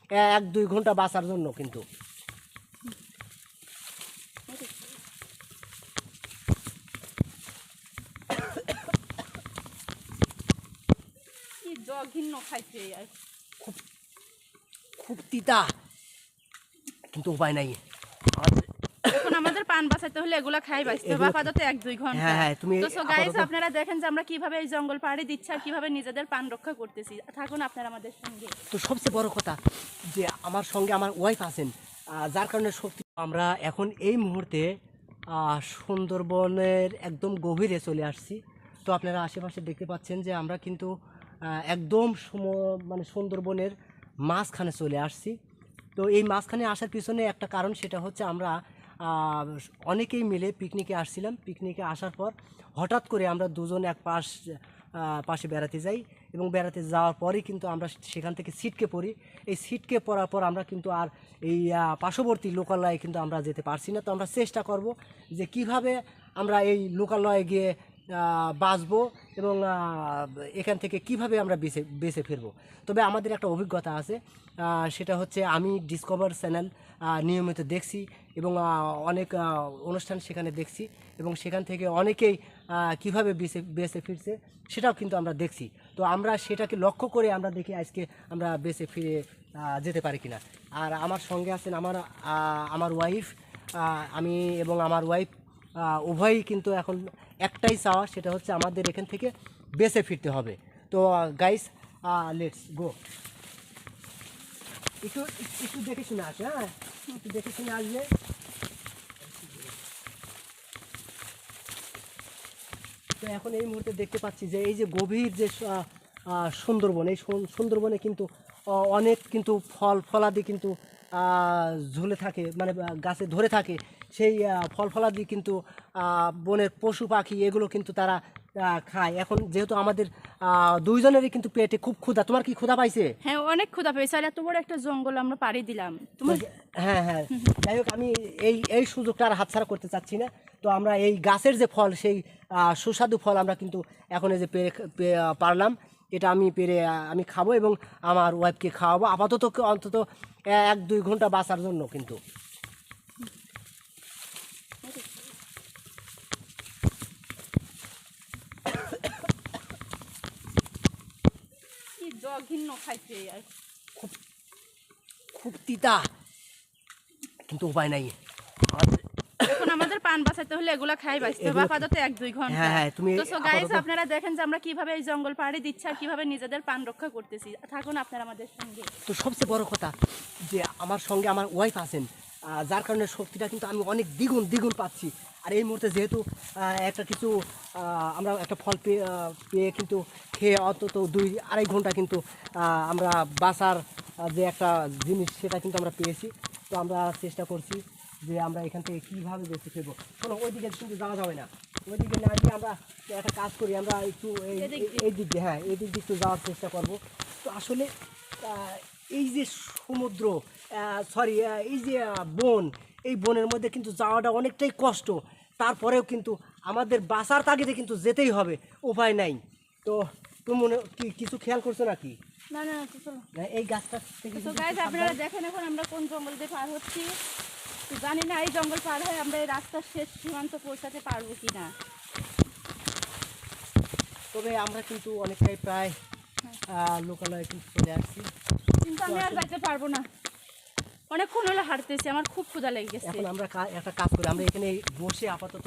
1-2 ঘন্টা বাঁচার জন্য কিন্তু। খুব খুব তিতা, কিন্তু উপায় নাই। এখন আমাদের পান বাঁচাতে হলে এগুলা খাই বাঁচতে হবে আপাতত 1-2 ঘন্টা। হ্যাঁ হ্যাঁ, তুমি তো সো গাইস, আপনারা দেখেন যে আমরা কিভাবে এই জঙ্গল পাড়ি দিচ্ছি আর কিভাবে নিজেদের পান রক্ষা করতেছি। থাকুন আপনারা আমাদের সঙ্গে। তো সবচেয়ে বড় কথা যে আমার সঙ্গে আমার ওয়াইফ আছেন, যার কারণে সত্যি আমরা এখন এই মুহূর্তে সুন্দরবনের একদম গভীরে চলে আসছি। তো আপনারা আশেপাশে দেখতে পাচ্ছেন যে আমরা কিন্তু একদম মানে সুন্দরবনের মাঝখানে চলে আসছি। তো এই মাঝখানে আসার পিছনে একটা কারণ, সেটা হচ্ছে আমরা অনেকেই মিলে পিকনিকে আসছিলাম। পিকনিকে আসার পর হঠাৎ করে আমরা দুজন এক পাশে বেড়াতে যাই, এবং বেড়াতে যাওয়ার পরেই কিন্তু আমরা সেখান থেকে ছিটকে পড়ি। এই ছিটকে পড়ার পর আমরা কিন্তু আর এই পার্শ্ববর্তী লোকালয়ে কিন্তু আমরা যেতে পারছি না। তো আমরা চেষ্টা করব যে কিভাবে আমরা এই লোকালয়ে গিয়ে বাঁচবো এবং এখান থেকে কিভাবে আমরা বেঁচে ফিরবো। তবে আমাদের একটা অভিজ্ঞতা আছে, সেটা হচ্ছে আমি ডিসকভার চ্যানেল নিয়মিত দেখছি এবং অনেক অনুষ্ঠান সেখানে দেখছি, এবং সেখান থেকে অনেকেই কিভাবে বেঁচে ফিরছে সেটাও কিন্তু আমরা দেখছি। তো আমরা সেটাকে লক্ষ্য করে আমরা দেখি আজকে আমরা বেঁচে ফিরে যেতে পারি কিনা। আর আমার সঙ্গে আছেন আমার ওয়াইফ, আমি এবং আমার ওয়াইফ উভয়ই কিন্তু এখন একটাই চাওয়া, সেটা হচ্ছে আমাদের এখান থেকে বেঁচে ফিরতে হবে। তো গাইস, লেটস গো। একটু একটু দেখে শুনে আসে, হ্যাঁ একটু দেখে শুনে আসবে। তো এখন এই মুহূর্তে দেখতে পাচ্ছি যে এই যে গভীর যে সুন্দরবন, এই সুন্দরবনে কিন্তু অনেক কিন্তু ফলাদি কিন্তু ঝুলে থাকে, মানে গাছে ধরে থাকে। সেই ফলাদি কিন্তু বনের পশু পাখি এগুলো কিন্তু তারা খায়। এখন যেহেতু আমাদের দুইজনেরই কিন্তু পেটে খুব ক্ষুধা। তোমার কি ক্ষুধা পাইছে? হ্যাঁ, অনেক ক্ষুধা পেয়েছে, আর এত বড় একটা জঙ্গল আমরা পাড়ি দিলাম। হ্যাঁ হ্যাঁ, যাই হোক, আমি এই সুযোগটা আর হাতছাড়া করতে চাচ্ছি না। তো আমরা এই গাছের যে ফল, সেই সুস্বাদু ফল আমরা কিন্তু এখন এই যে পারলাম, এটা আমি আমি খাবো এবং আমার ওয়াইফকে খাওয়াবো আপাতত, অন্তত 1-2 ঘন্টা বাঁচার জন্য কিন্তু। খুব খুব তিতা, কিন্তু উপায় নাই। এখন আমাদের পান বাঁচাতে হলে এগুলা খাই বাঁচতে হবে আপাতত 1-2 ঘন্টা। হ্যাঁ হ্যাঁ, তুমি তো সো গাইস, আপনারা দেখেন যে আমরা কিভাবে এই জঙ্গল পাড়ি দিচ্ছি আর কিভাবে নিজেদের পান রক্ষা করতেছি। থাকুন আপনারা আমাদের সঙ্গে। তো সবচেয়ে বড় কথা যে আমার সঙ্গে আমার ওয়াইফ আছেন, যার কারণে শক্তিটা কিন্তু আমি অনেক দ্বিগুণ পাচ্ছি। আর এই মুহূর্তে যেহেতু একটা কিছু আমরা একটা ফল পেয়ে কিন্তু খেয়ে অন্তত 2-2.5 ঘন্টা কিন্তু আমরা বাঁচার যে একটা জিনিস, সেটা কিন্তু আমরা পেয়েছি। তো আমরা চেষ্টা করছি যে আমরা এখান থেকে কীভাবে বেঁচে ফিরবো। শোনো, ওইদিকে কিন্তু যাওয়া যাবে না, ওইদিকে না গিয়ে আমরা একটা কাজ করি, আমরা একটু এই দিক দিয়ে, হ্যাঁ এই দিক দিয়ে একটু যাওয়ার চেষ্টা করব। তো আসলে এই যে সমুদ্র, সরি এই যে বন, এই বনের মধ্যে কিন্তু যাওয়াটা অনেকটাই কষ্ট। তারপরেও কিন্তু আমাদের বাঁচার তাগিদে কিন্তু যেতেই হবে, উপায় নাই। তো তুমি কিছু খেয়াল করছো নাকি? না না, চলো এই গাছটা থেকে। তো গাইস, আপনারা দেখেন এখন আমরা কোন জঙ্গল দিয়ে পার হচ্ছি। তো জানি না এই জঙ্গল পার হয়ে আমরা এই রাস্তার শেষ সীমান্ত পৌঁছাতে পারবো কিনা। তবে আমরা কিন্তু অনেকটাই প্রায় লোকালয়ে কিন্তু চলে আসছি, কিন্তু আমি আর যাইতে পারবো না, অনেকক্ষণ হলো হাঁটতেছি, আমার খুব ক্ষুধা লেগে গেছে। এখন আমরা একটা কাজ করি, আমরা এখানে বসে আপাতত